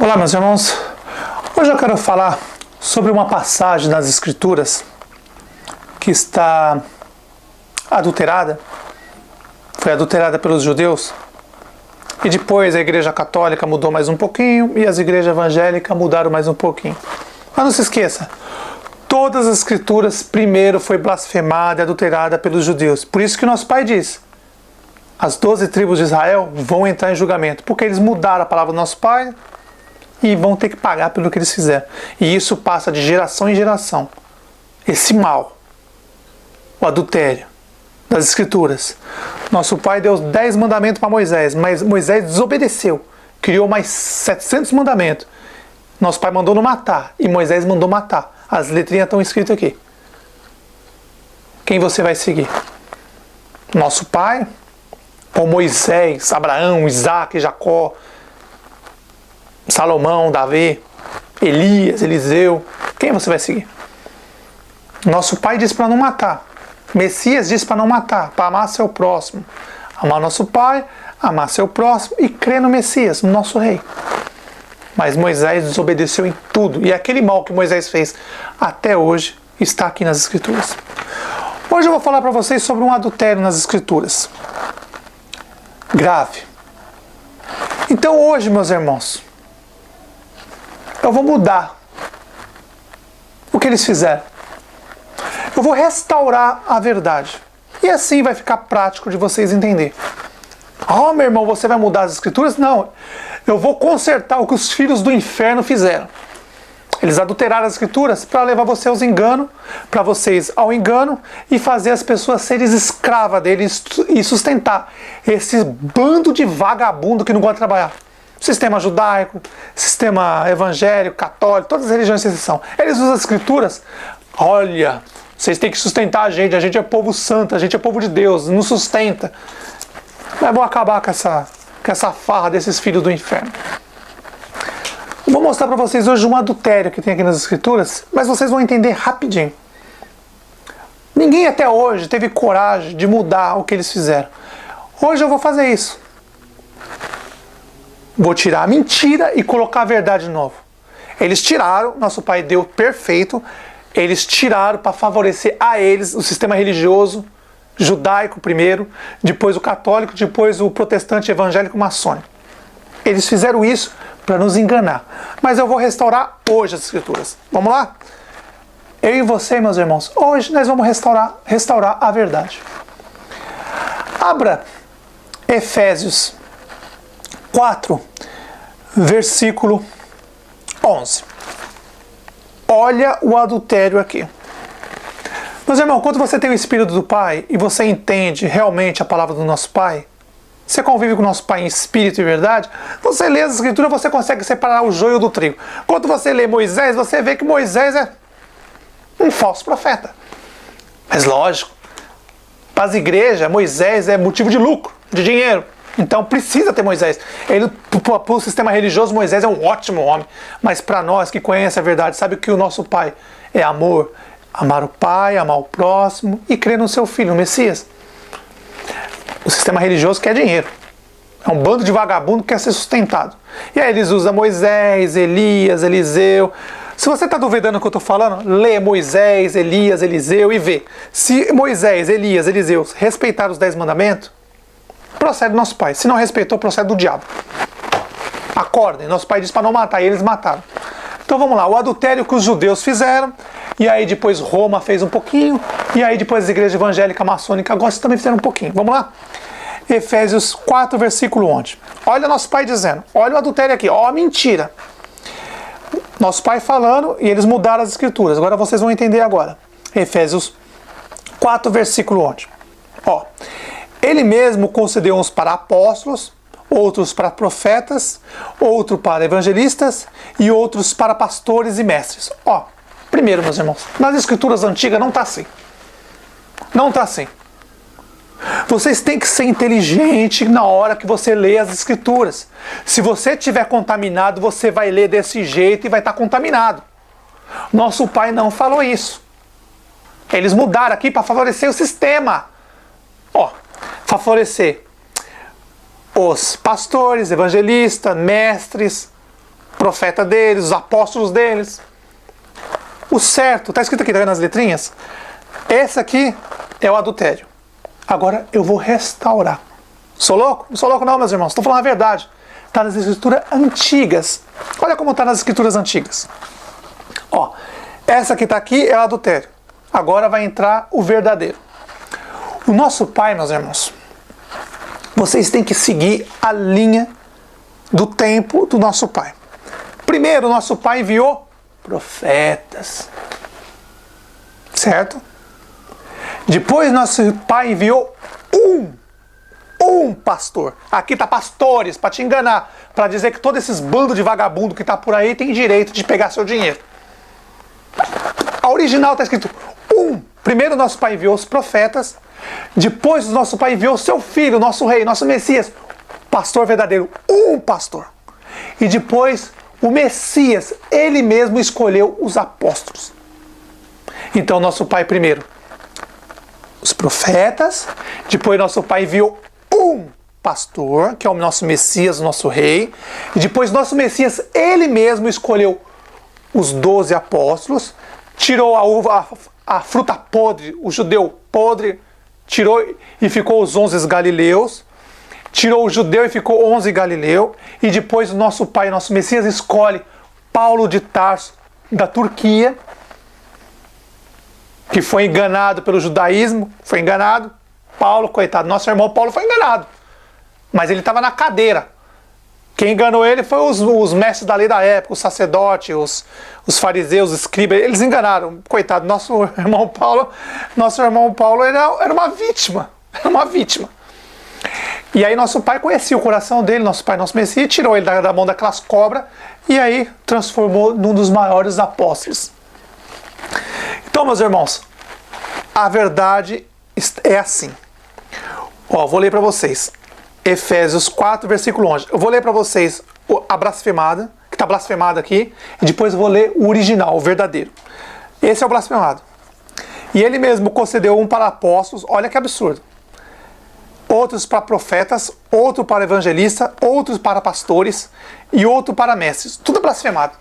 Olá, meus irmãos. Hoje eu quero falar sobre uma passagem nas Escrituras que está adulterada, foi adulterada pelos judeus, e depois a Igreja Católica mudou mais um pouquinho e as igrejas evangélicas mudaram mais um pouquinho. Mas não se esqueça, todas as Escrituras primeiro foi blasfemada e adulterada pelos judeus. Por isso que nosso Pai diz: as 12 tribos de Israel vão entrar em julgamento, porque eles mudaram a palavra do nosso Pai e vão ter que pagar pelo que eles fizeram. E isso passa de geração em geração. Esse mal, o adultério das Escrituras. Nosso Pai deu 10 mandamentos para Moisés, mas Moisés desobedeceu. Criou mais 700 mandamentos. Nosso Pai mandou não matar e Moisés mandou matar. As letrinhas estão escritas aqui. Quem você vai seguir? Nosso Pai ou Moisés, Abraão, Isaac, Jacó, Salomão, Davi, Elias, Eliseu? Quem você vai seguir? Nosso Pai disse para não matar. Messias disse para não matar, para amar seu próximo. Amar nosso Pai, amar seu próximo e crer no Messias, no nosso Rei. Mas Moisés desobedeceu em tudo. E aquele mal que Moisés fez até hoje está aqui nas Escrituras. Hoje eu vou falar para vocês sobre um adultério nas Escrituras. Grave. Então hoje, meus irmãos, eu vou mudar o que eles fizeram. Eu vou restaurar a verdade. E assim vai ficar prático de vocês entenderem. Oh, meu irmão, você vai mudar as Escrituras? Não. Eu vou consertar o que os filhos do inferno fizeram. Eles adulteraram as Escrituras para levar você aos enganos, para vocês ao engano e fazer as pessoas serem escravas deles e sustentar esse bando de vagabundo que não gosta de trabalhar. Sistema judaico, sistema evangélico, católico, todas as religiões de exceção. Eles usam as Escrituras. Olha, vocês têm que sustentar a gente é povo santo, a gente é povo de Deus, nos sustenta. Mas vou acabar com essa farra desses filhos do inferno. Eu vou mostrar para vocês hoje um adultério que tem aqui nas Escrituras, mas vocês vão entender rapidinho. Ninguém até hoje teve coragem de mudar o que eles fizeram. Hoje eu vou fazer isso. Vou tirar a mentira e colocar a verdade de novo. Eles tiraram, nosso Pai deu perfeito, eles tiraram para favorecer a eles o sistema religioso judaico primeiro, depois o católico, depois o protestante evangélico maçônico. Eles fizeram isso para nos enganar. Mas eu vou restaurar hoje as Escrituras. Vamos lá? Eu e você, meus irmãos, hoje nós vamos restaurar a verdade. Abra Efésios 4, versículo 11. Olha o adultério aqui. Meus irmãos, quando você tem o Espírito do Pai e você entende realmente a palavra do nosso Pai, você convive com o nosso Pai em espírito e verdade, você lê as Escrituras, você consegue separar o joio do trigo. Quando você lê Moisés, você vê que Moisés é um falso profeta. Mas lógico, para as igrejas, Moisés é motivo de lucro, de dinheiro. Então precisa ter Moisés. Para o sistema religioso, Moisés é um ótimo homem. Mas para nós que conhecem a verdade, sabe que o nosso Pai é amor. Amar o Pai, amar o próximo e crer no seu Filho, no Messias. O sistema religioso quer dinheiro. É um bando de vagabundo que quer ser sustentado. E aí eles usam Moisés, Elias, Eliseu. Se você está duvidando do que eu estou falando, lê Moisés, Elias, Eliseu e vê. Se Moisés, Elias, Eliseu respeitaram os 10 mandamentos, procede do nosso Pai. Se não respeitou, procede do diabo. Acordem, nosso Pai disse para não matar e eles mataram. Então vamos lá, o adultério que os judeus fizeram, e aí depois Roma fez um pouquinho, e aí depois as igrejas evangélicas, maçônicas, agora também fizeram um pouquinho. Vamos lá? Efésios 4, versículo 11. Olha nosso Pai dizendo, olha o adultério aqui, ó a mentira. Nosso Pai falando, e eles mudaram as Escrituras, agora vocês vão entender agora. Efésios 4, versículo 11. Ó, ele mesmo concedeu uns para apóstolos, outros para profetas, outros para evangelistas e outros para pastores e mestres. Ó, primeiro, meus irmãos, nas Escrituras antigas não está assim. Não está assim. Vocês têm que ser inteligente na hora que você lê as Escrituras. Se você estiver contaminado, você vai ler desse jeito e vai estar contaminado. Nosso Pai não falou isso. Eles mudaram aqui para favorecer o sistema. Ó, favorecer os pastores, evangelistas, mestres, profeta deles, os apóstolos deles. O certo, está escrito aqui, tá vendo as letrinhas? Esse aqui é o adultério. Agora eu vou restaurar. Sou louco? Não sou louco não, meus irmãos. Estou falando a verdade. Está nas escrituras antigas. Olha como está nas escrituras antigas. Ó, essa que está aqui é o adultério. Agora vai entrar o verdadeiro. O nosso Pai, meus irmãos, vocês têm que seguir a linha do tempo do nosso Pai. Primeiro, o nosso Pai enviou profetas. Certo? Depois, nosso Pai enviou um pastor. Aqui está pastores, para te enganar, para dizer que todos esses bandos de vagabundo que está por aí tem direito de pegar seu dinheiro. A original está escrito Primeiro, nosso Pai enviou os profetas. Depois, nosso Pai enviou seu Filho, nosso Rei, nosso Messias, pastor verdadeiro, pastor. E depois, o Messias, ele mesmo escolheu os apóstolos. Então, nosso Pai primeiro, os profetas. Depois, nosso Pai enviou pastor, que é o nosso Messias, o nosso Rei. E depois, nosso Messias, ele mesmo escolheu os 12 apóstolos, tirou a fruta podre, o judeu podre, tirou e ficou os 11 galileus, tirou o judeu e ficou 11 galileu, e depois o nosso Pai, nosso Messias, escolhe Paulo de Tarso, da Turquia, que foi enganado pelo judaísmo, foi enganado. Paulo, coitado, nosso irmão Paulo foi enganado, mas ele estava na cadeira. Quem enganou ele foi os mestres da lei da época, os sacerdotes, os fariseus, os escribas, eles enganaram. Coitado, nosso irmão Paulo era uma vítima, E aí nosso Pai conhecia o coração dele, nosso Pai, nosso Messias, tirou ele da mão daquelas cobras e aí transformou num dos maiores apóstolos. Então, meus irmãos, a verdade é assim. Ó, vou ler para vocês. Efésios 4, versículo 11. Eu vou ler para vocês a blasfemada, que está blasfemada aqui, e depois eu vou ler o original, o verdadeiro. Esse é o blasfemado. E ele mesmo concedeu um para apóstolos, olha que absurdo. Outros para profetas, outro para evangelistas, outros para pastores e outro para mestres. Tudo blasfemado.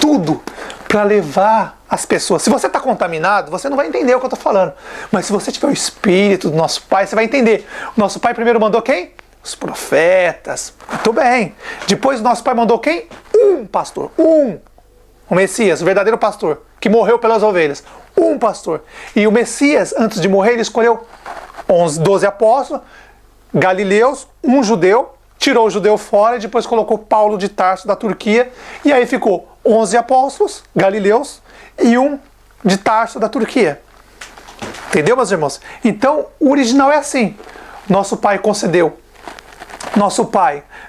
Tudo para levar as pessoas. Se você está contaminado, você não vai entender o que eu estou falando. Mas se você tiver o Espírito do nosso Pai, você vai entender. O nosso Pai primeiro mandou quem? Os profetas. Muito bem. Depois o nosso Pai mandou quem? Pastor. O Messias, o verdadeiro pastor, que morreu pelas ovelhas. Pastor. E o Messias, antes de morrer, ele escolheu 12 apóstolos, galileus, um judeu, tirou o judeu fora e depois colocou Paulo de Tarso, da Turquia, e aí ficou 11 apóstolos, galileus, e um de Tarso, da Turquia. Entendeu, meus irmãos? Então, o original é assim. Nosso Pai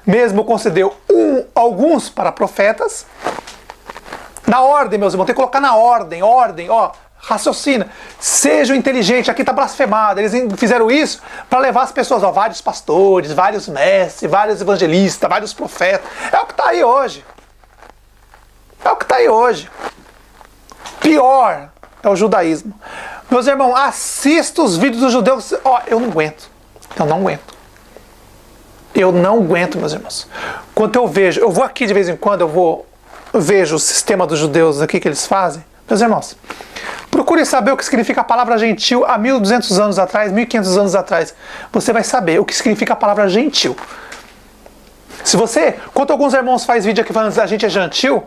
mesmo concedeu alguns para profetas, na ordem, meus irmãos, tem que colocar na ordem, ó, raciocina, sejam inteligentes, aqui está blasfemado, eles fizeram isso para levar as pessoas, ó, vários pastores, vários mestres, vários evangelistas, vários profetas, é o que está aí hoje. Pior é o judaísmo. Meus irmãos, assista os vídeos dos judeus, ó, eu não aguento, meus irmãos. Quando eu vou aqui de vez em quando, eu vejo o sistema dos judeus aqui que eles fazem, meus irmãos, procure saber o que significa a palavra gentil há 1.200 anos atrás, 1.500 anos atrás. Você vai saber o que significa a palavra gentil. Quando alguns irmãos fazem vídeo aqui falando que a gente é gentil,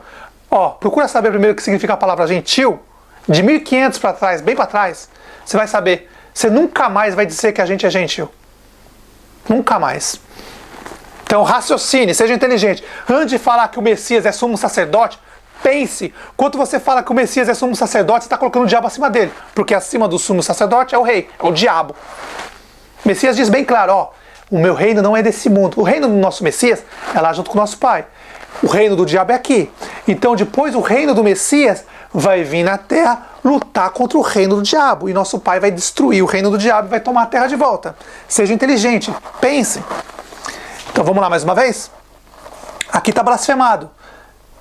ó, procura saber primeiro o que significa a palavra gentil, de 1.500 para trás, bem para trás, você vai saber. Você nunca mais vai dizer que a gente é gentil. Nunca mais. Então raciocine, seja inteligente. Antes de falar que o Messias é sumo sacerdote, pense, quando você fala que o Messias é sumo sacerdote, você está colocando o diabo acima dele, porque acima do sumo sacerdote é o rei, é o diabo. O Messias diz bem claro, ó, o meu reino não é desse mundo. O reino do nosso Messias é lá junto com o nosso Pai. O reino do diabo é aqui. Então depois o reino do Messias vai vir na terra lutar contra o reino do diabo. E nosso Pai vai destruir o reino do diabo e vai tomar a terra de volta. Seja inteligente, pense. Então vamos lá mais uma vez? Aqui está blasfemado.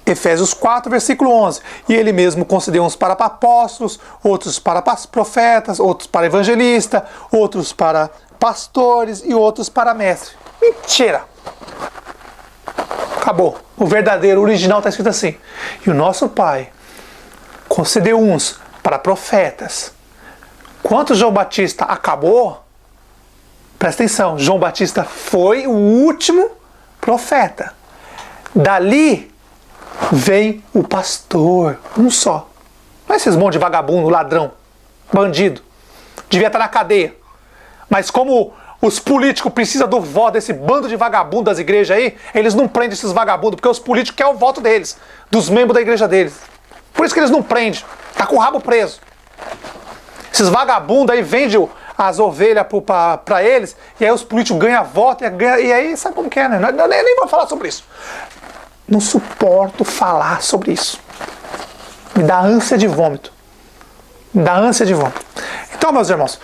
Efésios 4, versículo 11. E ele mesmo concedeu uns para apóstolos, outros para profetas, outros para evangelistas, outros para pastores e outros para mestres. Mentira! acabou. O verdadeiro, o original está escrito assim. E o nosso Pai concedeu uns para profetas. Quando João Batista acabou, presta atenção, João Batista foi o último profeta. Dali vem o pastor, um só. Não é esses monte de vagabundo, ladrão, bandido. Devia estar na cadeia. Mas como os políticos precisam do voto desse bando de vagabundo das igrejas aí, eles não prendem esses vagabundos, porque os políticos querem o voto deles, dos membros da igreja deles. Por isso que eles não prendem. Tá com o rabo preso. Esses vagabundos aí vendem as ovelhas para eles, e aí os políticos ganham voto, e aí sabe como que é, né? Eu nem vou falar sobre isso. Não suporto falar sobre isso. Me dá ânsia de vômito. Me dá ânsia de vômito. Então, meus irmãos,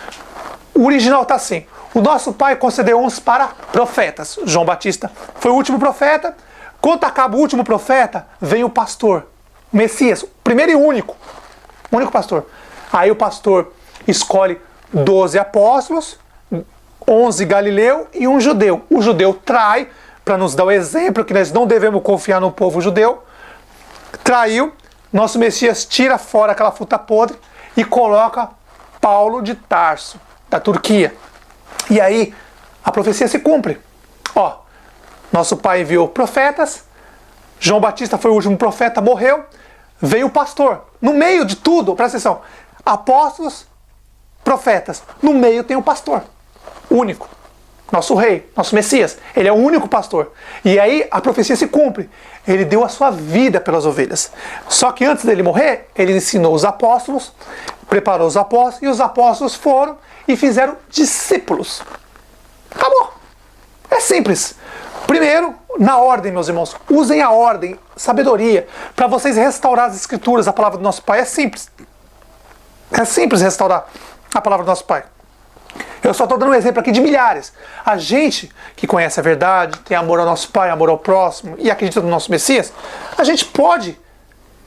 o original está assim. O nosso Pai concedeu uns para profetas. João Batista foi o último profeta. Quando acaba o último profeta, vem o pastor, o Messias, o primeiro e único pastor. Aí o pastor escolhe 12 apóstolos, 11 galileu e um judeu. O judeu trai, para nos dar o exemplo que nós não devemos confiar no povo judeu. Traiu, nosso Messias tira fora aquela fruta podre e coloca Paulo de Tarso, da Turquia. E aí a profecia se cumpre. Ó, nosso Pai enviou profetas, João Batista foi o último profeta, morreu, veio o pastor. No meio de tudo, presta atenção, apóstolos, profetas, no meio tem o pastor, único, nosso rei, nosso Messias, ele é o único pastor. E aí a profecia se cumpre, ele deu a sua vida pelas ovelhas. Só que antes dele morrer, ele ensinou os apóstolos, preparou os apóstolos, e os apóstolos foram e fizeram discípulos. Acabou. É simples. Primeiro, na ordem, meus irmãos, usem a ordem, sabedoria, para vocês restaurar as escrituras, a palavra do nosso Pai. É simples. É simples restaurar a palavra do nosso Pai. Eu só estou dando um exemplo aqui de milhares. A gente que conhece a verdade, tem amor ao nosso Pai, amor ao próximo e acredita no nosso Messias, a gente pode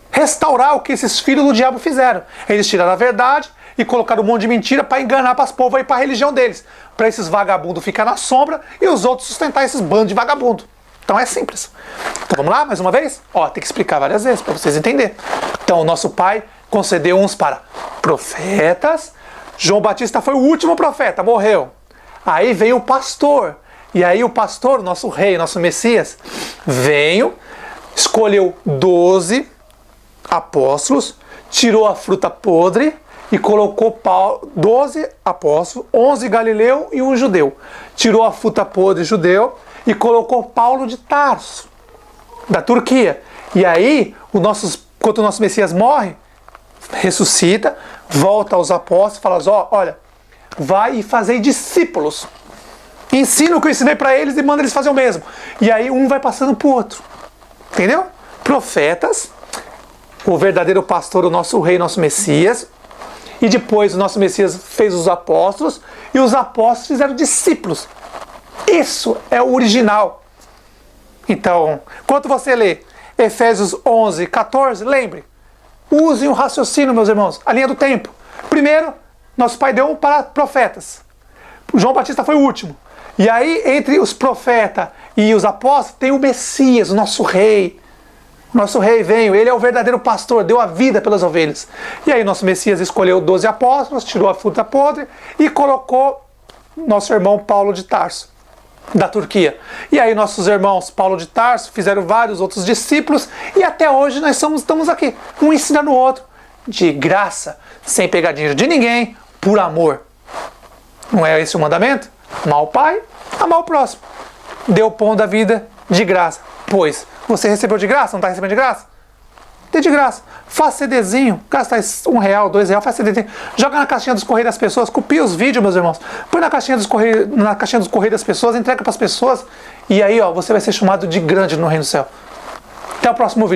restaurar o que esses filhos do diabo fizeram. Eles tiraram a verdade e colocaram um monte de mentira para enganar para as povos e para a religião deles. Para esses vagabundos ficar na sombra e os outros sustentar esses bandos de vagabundo. Então é simples. Então vamos lá, mais uma vez? Ó, tem que explicar várias vezes para vocês entenderem. Então o nosso Pai concedeu uns para profetas. João Batista foi o último profeta, morreu. Aí veio o pastor. E aí o pastor, nosso rei, nosso Messias, veio, escolheu 12 apóstolos, tirou a fruta podre e colocou 12 apóstolos, 11 galileu e um judeu. Tirou a fruta podre judeu e colocou Paulo de Tarso, da Turquia. E aí, quando o nosso Messias morre, ressuscita, volta aos apóstolos e fala, olha, vai e fazei discípulos. Ensina o que eu ensinei para eles e manda eles fazer o mesmo. E aí um vai passando para o outro. Entendeu? Profetas, o verdadeiro pastor, o nosso rei, nosso Messias. E depois o nosso Messias fez os apóstolos e os apóstolos fizeram discípulos. Isso é o original. Então, quando você lê Efésios 11, 14, lembre, usem o raciocínio, meus irmãos, a linha do tempo. Primeiro, nosso Pai deu para profetas. João Batista foi o último. E aí, entre os profetas e os apóstolos, tem o Messias, o nosso rei. Nosso rei veio, ele é o verdadeiro pastor, deu a vida pelas ovelhas. E aí nosso Messias escolheu 12 apóstolos, tirou a fruta podre e colocou nosso irmão Paulo de Tarso, da Turquia. E aí nossos irmãos Paulo de Tarso fizeram vários outros discípulos e até hoje nós estamos aqui, um ensinando o outro, de graça, sem pegar dinheiro de ninguém, por amor. Não é esse o mandamento? Amar o Pai, amar o próximo. Dê o pão da vida de graça. Pois você recebeu de graça, não está recebendo de graça? Dê de graça. Faça CDzinho, gasta R$1, R$2, faz CDzinho. Joga na caixinha dos correios das pessoas, copia os vídeos, meus irmãos. Põe na caixinha dos correios das pessoas, entrega para as pessoas. E aí, ó, você vai ser chamado de grande no reino do céu. Até o próximo vídeo.